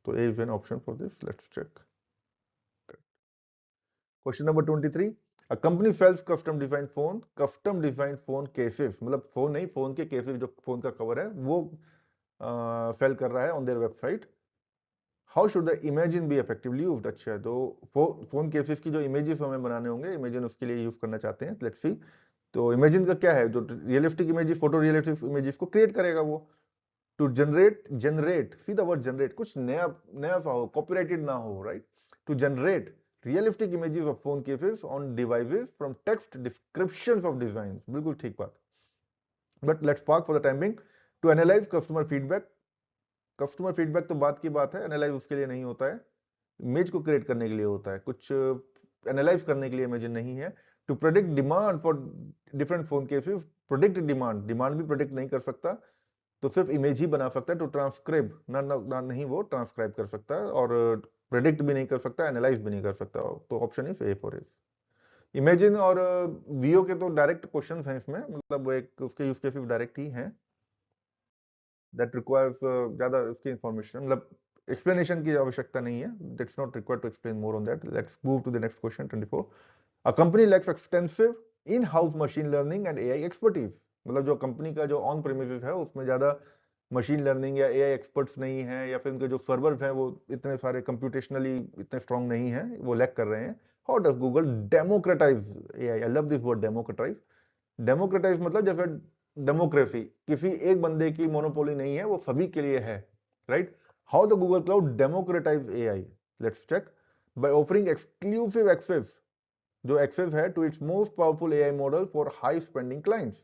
So A is an option for this. Let's check. Question number 23. A company sells custom designed phone. Custom designed phone cases, मतलब phone नहीं, phone के cases जो phone का cover है वो cell कर रहा है on their website. How should the imagine B effectively used. अच्छा, तो फोन केसेस की जो इमेजेस हमें बनाने होंगे, इमेजिन उसके लिए यूज करना चाहते हैं. Let's see. तो इमेजिन का क्या है, जो realistic images, photo realistic images को क्रिएट करेगा वो. To generate see the word generate, कुछ नया नया सा हो, कॉपीराइटेड ना हो, right. To generate realistic images of phone cases on devices from text descriptions of designs. बिल्कुल ठीक बात. But let's park for the time being. To analyze customer feedback. Customer feedback तो बात की बात है, analyze उसके लिए नहीं होता है. इमेज को क्रिएट करने के लिए होता है, कुछ एनालाइज करने के लिए इमेज नहीं है. To predict demand for different phone cases. Predict demand भी प्रेडिक्ट नहीं कर सकता, तो सिर्फ इमेज ही बना सकता है. टू ट्रांसक्राइब ना नहीं, वो ट्रांसक्राइब कर सकता है, और प्रेडिक्ट भी नहीं कर सकता, एनालाइज भी नहीं कर सकता. तो option is A for is. Imagine और वीओ के तो डायरेक्ट क्वेश्चंस हैं इसमें, मतलब एक उसके यूज केसेस डायरेक्ट ही हैं. दैट रिक्वायर्स ज्यादा उसकी इंफॉर्मेशन, मतलब एक्सप्लेनेशन की आवश्यकता नहीं है. That's not required to explain more on that. Let's move to the next question 24. A company lacks extensive in house machine learning and AI expertise. मतलब जो कंपनी का जो ऑन प्रीमिसेस है उसमें ज्यादा मशीन लर्निंग या एआई एक्सपर्ट्स नहीं है, या फिर उनके जो सर्वर्स हैं वो इतने सारे कंप्यूटेशनली इतने स्ट्रांग नहीं है, वो लैक कर रहे हैं. How does Google democratise AI. I love this word democratise. Democratise मतलब जैसे डेमोक्रेसी, किसी एक बंदे की मोनोपोली नहीं है, वो सभी के लिए है, right. How the Google cloud democratise AI. Let's check. By offering exclusive access, जो एक्सेस है to its most powerful AI model for high spending clients.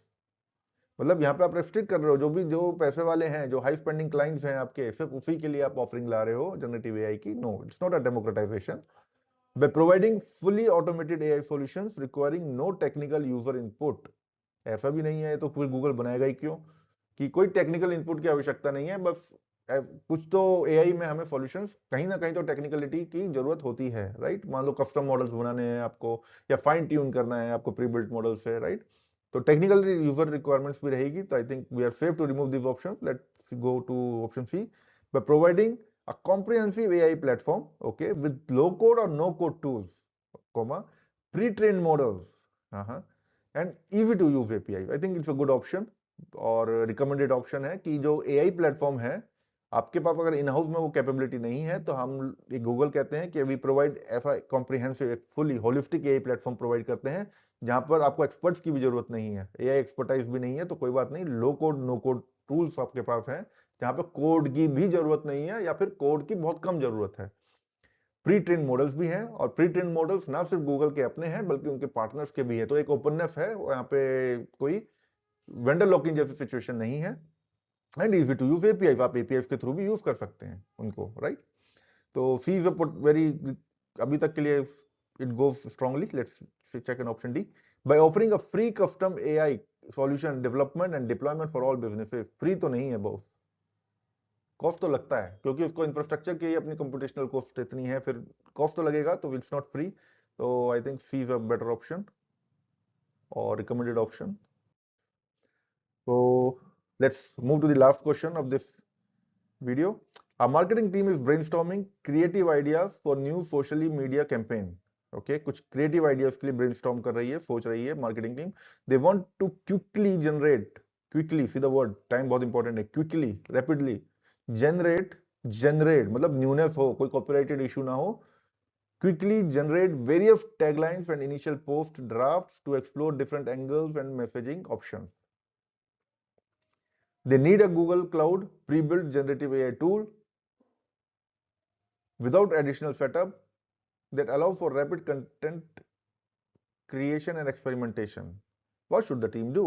मतलब यहाँ पे आप रेस्ट्रिक्ट कर रहे हो, जो पैसे वाले हैं, जो हाई स्पेंडिंग क्लाइंट्स हैं आपके, सिर्फ उसी के लिए आप ऑफरिंग ला रहे हो जनरेटिव एआई की. No, it's not a democratisation. By providing fully automated AI solutions requiring no technical user input. ऐसा भी नहीं है, तो फिर गूगल बनाएगा ही क्यों, कि कोई टेक्निकल इनपुट की आवश्यकता नहीं है. बस कुछ तो एआई में हमें सॉल्यूशंस कहीं ना कहीं तो टेक्निकलिटी की जरूरत होती है, राइट. मान लो कस्टम मॉडल्स बनाने हैं आपको, या फाइन ट्यून करना है आपको प्री बिल्ट मॉडल से, राइट. तो टेक्निकल यूजर रिक्वायरमेंट्स भी रहेगी. तो I think we are safe to remove this option. Let's go to option C. By providing a comprehensive AI platform, okay, with low code और no code tools, comma, pre-trained models, and easy to use API. I think it's a good option और recommended option है कि जो AI platform है आपके पास, अगर in house में वो कैपेबिलिटी नहीं है, तो हम गूगल कहते हैं कि वी प्रोवाइड ऐसा कॉम्प्रिहेंसिव, एक fully holistic AI platform provide करते हैं, जहां पर आपको एक्सपर्ट्स की भी जरूरत नहीं है, एआई एक्सपर्टाइज भी नहीं है, तो कोई बात नहीं. लो कोड नो कोड टूल्स आपके पास हैं, जहां पर कोड की भी जरूरत नहीं है, या फिर कोड की बहुत कम जरूरत है. प्री ट्रेन मॉडल्स भी हैं, और प्री ट्रेन मॉडल्स ना सिर्फ गूगल के अपने हैं बल्कि उनके पार्टनर्स के भी है. तो एक ओपननेस है यहाँ पे, कोई वेंडर लॉकिंग जैसी सिचुएशन नहीं है. And easy to use API, आप एपीआई के थ्रू भी यूज कर सकते हैं उनको, राइट. तो सी इज वेरी, अभी तक के लिए it goes strongly. Let's check in option D. By offering a free custom AI solution development and deployment for all businesses. Free तो नहीं है, बहुत कॉस्ट तो लगता है, क्योंकि उसको इंफ्रास्ट्रक्चर की अपनी कंप्यूटेशनल कॉस्ट इतनी है, फिर कॉस्ट तो लगेगा, तो इट्स नॉट फ्री. तो I think C is a better option और recommended option. So let's move to the last question of this video. Our marketing team is brainstorming creative ideas for new socially media campaign. Okay, कुछ creative ideas के लिए brainstorm कर रही है, सोच रही है marketing team. They want to quickly generate, quickly, see the word, time बहुत important है, quickly, rapidly generate मतलब न्यूनेस हो, कोई copyrighted issue ना हो. Quickly generate various taglines and initial post drafts to explore different angles and messaging options. They need a Google Cloud pre-built generative AI tool without additional setup that allows for rapid content creation and experimentation. What should the team do?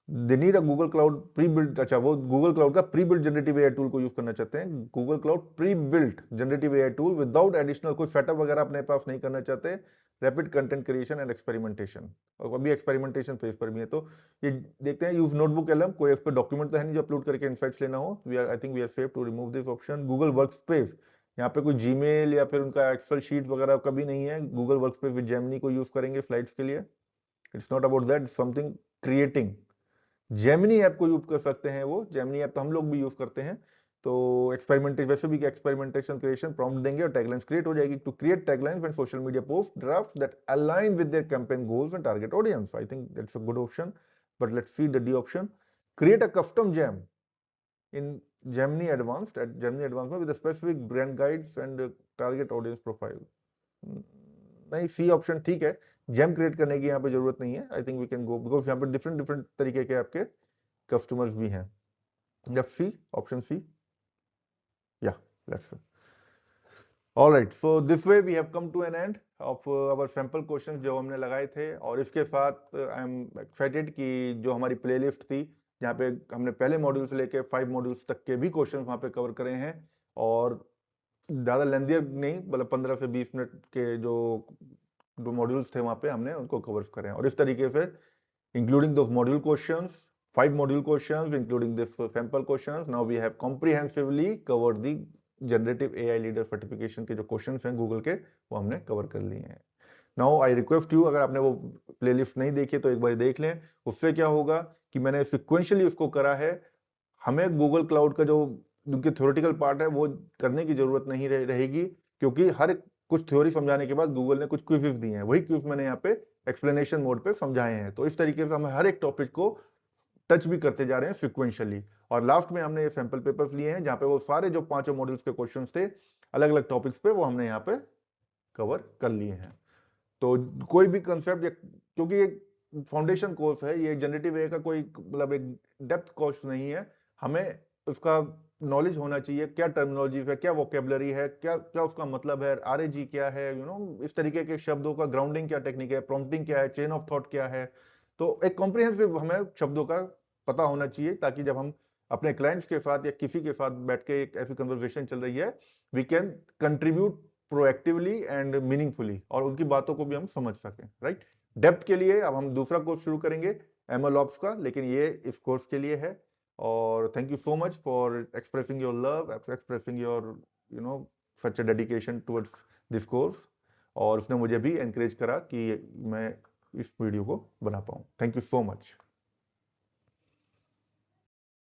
They need a Google Cloud pre-built, अच्छा वो Google Cloud का pre-built generative AI tool को use करना चाहते हैं. Google Cloud pre-built generative AI tool without additional, कोई setup वगैरह अपने पास नहीं करना चाहते, rapid content creation and experimentation, और अभी एक्सपेरिमेंटेशन फेज पर भी है। तो ये देखते हैं, यूज नोटबुक एलएम, कोई इस पर डॉक्यूमेंट तो है नहीं जो अपलोड करके इनसाइट्स लेना हो। We are, I think we are safe to remove this option. Google Workspace, यहाँ पे कोई जीमेल या फिर उनका एक्सेल शीट वगैरह कभी नहीं है। गूगल वर्कस्पेस विद जेमिनी को यूज करेंगे स्लाइड्स के लिए। It's not about that, something creating. Gemini app को यूज कर सकते हैं, वो जेमिनी ऐप तो हम लोग भी यूज करते हैं। तो एक्सपेरिमेंटेशन, वैसे भी एक्सपेरिमेंटेशन क्रिएशन प्रॉम्प्ट देंगे और टैगलाइंस क्रिएट हो जाएगी। To create taglines when social media post draft that align with their campaign goals and target audience, I think that's a good option, but let's see the D option. Create a custom gem in Gemini Advanced, at Gemini Advanced में with a specific brand guides and target audience profile। नहीं, C option ठीक है, GeM create करने की यहाँ पे जरूरत नहीं है। I think we can go, because यहाँ पे डिफरेंट डिफरेंट तरीके के आपके कस्टमर्स भी हैं। जब सी, ऑप्शन सी, या let's alright. So this way we have come to an end of our sample questions जो हमने लगाए थे। और इसके साथ आई एम एक्साइटेड कि जो हमारी प्लेलिस्ट थी जहाँ पे हमने पहले मॉड्यूल से लेके 5 मॉड्यूल्स तक के भी क्वेश्चन वहाँ पे कवर करे हैं, और ज़्यादा लेंदियर नहीं, मतलब 15 से 20 मिनट के जो मॉड्यूल्स थे वहाँ पे हमने उनको कवर करे हैं। और इस तरीके से including those module questions, 5 module questions, including this sample questions, now we have comprehensively covered the generative AI leader certification के जो questions हैं गूगल के, वो हमने कवर कर लिए हैं। Now I request you, अगर आपने वो प्लेलिस्ट नहीं देखी तो एक बार देख लें। उससे क्या होगा कि मैंने सिक्वेंशियली उसको करा है। हमें गूगल क्लाउड का जो उनकी थ्योरेटिकल पार्ट है वो करने की जरूरत नहीं रहेगी, क्योंकि हर कुछ थ्योरी समझाने के बाद गूगल ने कुछ क्विज़ेस दिए हैं, वही क्विज मैंने यहाँ पे एक्सप्लेनेशन मोड पे समझाए हैं। तो इस तरीके से हम हर एक टॉपिक को टच भी करते जा रहे हैं सिक्वेंशियली। और लास्ट में हमने ये सैंपल पेपर्स लिए हैं जहाँ पे वो सारे जो 5 मॉड्यूल्स के क्वेश्चंस थे अलग अलग टॉपिक्स पे, वो हमने यहाँ पे कवर कर लिए हैं। तो कोई भी कंसेप्ट, क्योंकि ये फाउंडेशन कोर्स है, ये जनरेटिव एआई का कोई मतलब एक डेप्थ कोर्स नहीं है। हमें उसका नॉलेज होना चाहिए, क्या टर्मिनोलॉजीज है, क्या वोकेबलरी है, क्या क्या उसका मतलब है, आरएजी क्या है, इस तरीके के शब्दों का ग्राउंडिंग क्या टेक्निक है, प्रॉम्प्टिंग क्या है, चेन ऑफ थॉट क्या है। तो एक कॉम्प्रिहेंसिव हमें शब्दों का पता होना चाहिए, ताकि जब हम अपने क्लाइंट्स के साथ या किसी के साथ बैठ के एक ऐसी कन्वर्सेशन चल रही है, we can contribute proactively and meaningfully, और उनकी बातों को भी हम समझ सकें, राइट। डेप्थ के लिए अब हम दूसरा कोर्स शुरू करेंगे एमएल ऑप्स का, लेकिन ये इस कोर्स के लिए है। और thank you so much for expressing your love, expressing your such a dedication towards this course. और उसने मुझे भी एनकरेज करा कि मैं इस वीडियो को बना पाऊँ। Thank you so much.